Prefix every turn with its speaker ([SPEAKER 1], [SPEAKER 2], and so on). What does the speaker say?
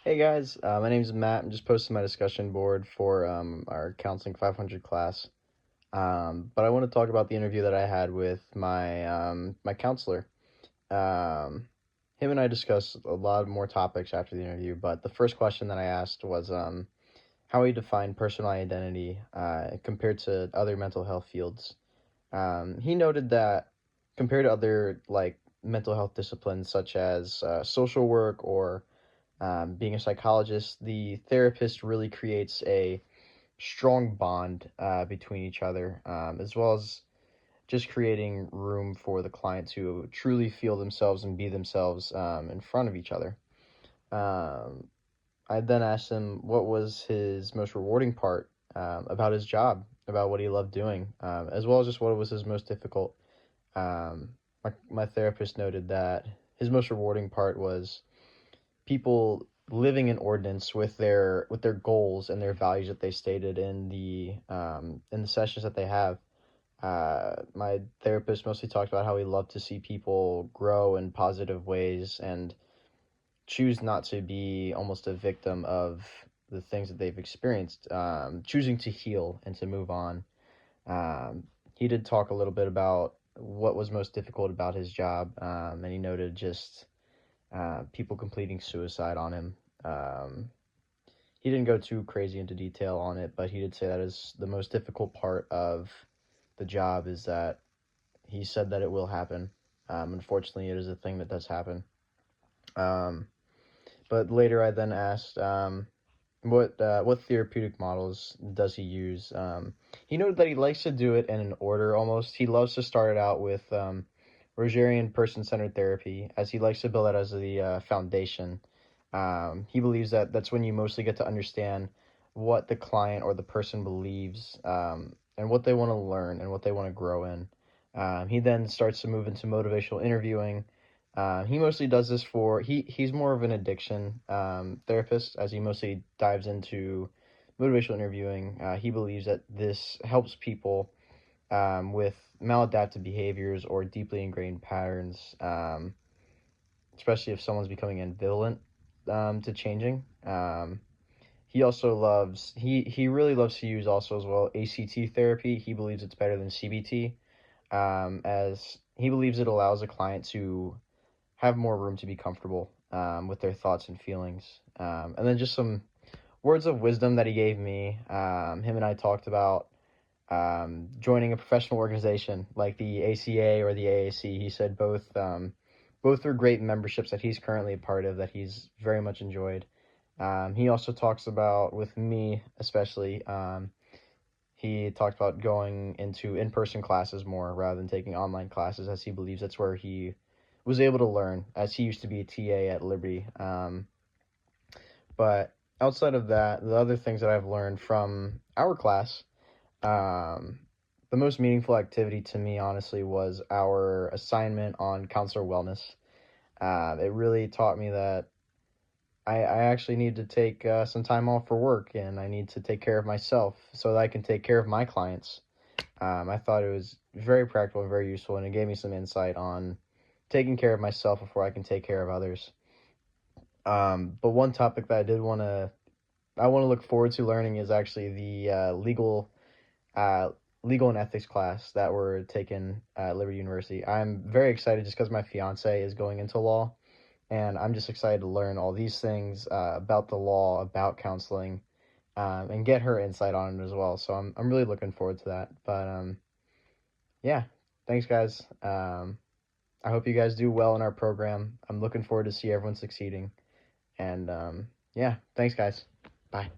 [SPEAKER 1] Hey guys, my name is Matt. I'm just posting my discussion board for our Counseling 500 class. But I want to talk about the interview that I had with my counselor. Um, Him and I discussed a lot more topics after the interview, but the first question that I asked was how he defined personal identity compared to other mental health fields. He noted that compared to other mental health disciplines such as social work or being a psychologist, the therapist really creates a strong bond between each other, as well as just creating room for the client to truly feel themselves and be themselves in front of each other. Um, I then asked him what was his most rewarding part about his job, about what he loved doing, as well as just what was his most difficult. My therapist noted that his most rewarding part was people living in ordinance with their goals and their values that they stated in the sessions that they have. My therapist mostly talked about how he loved to see people grow in positive ways and choose not to be almost a victim of the things that they've experienced, choosing to heal and to move on. Um, he did talk a little bit about what was most difficult about his job, and he noted just people completing suicide on him. Um, he didn't go too crazy into detail on it, but he did say that is the most difficult part of the job is that he said that it will happen. Unfortunately, it is a thing that does happen. Um, but later, I then asked what therapeutic models does he use. He noted that he likes to do it in an order almost. He loves to start it out with Rogerian person-centered therapy, as he likes to build that as the foundation. He believes that that's when you mostly get to understand what the client or the person believes, and what they want to learn and what they want to grow in. He then starts to move into motivational interviewing. He mostly does this he's more of an addiction therapist, as he mostly dives into motivational interviewing. He believes that this helps people with maladaptive behaviors or deeply ingrained patterns, especially if someone's becoming ambivalent to changing. He really loves to use also as well ACT therapy. He believes it's better than CBT, as he believes it allows a client to have more room to be comfortable with their thoughts and feelings. And then just some words of wisdom that he gave me. Him and I talked about joining a professional organization like the ACA or the AAC. He said both are great memberships that he's currently a part of that he's very much enjoyed. He also talks about, with me especially, he talked about going into in-person classes more rather than taking online classes, as he believes that's where he was able to learn, as he used to be a TA at Liberty. But outside of that, the other things that I've learned from our class, um, the most meaningful activity to me, honestly, was our assignment on counselor wellness. It really taught me that I actually need to take some time off for work, and I need to take care of myself so that I can take care of my clients. I thought it was very practical and very useful, and it gave me some insight on taking care of myself before I can take care of others. But one topic that I want to look forward to learning is actually the uh, legal and ethics class that we're taking at Liberty University. I'm very excited just because my fiance is going into law, and I'm just excited to learn all these things about the law, about counseling, and get her insight on it as well. So I'm really looking forward to that. But yeah, thanks guys. I hope you guys do well in our program. I'm looking forward to see everyone succeeding. And yeah, thanks guys. Bye.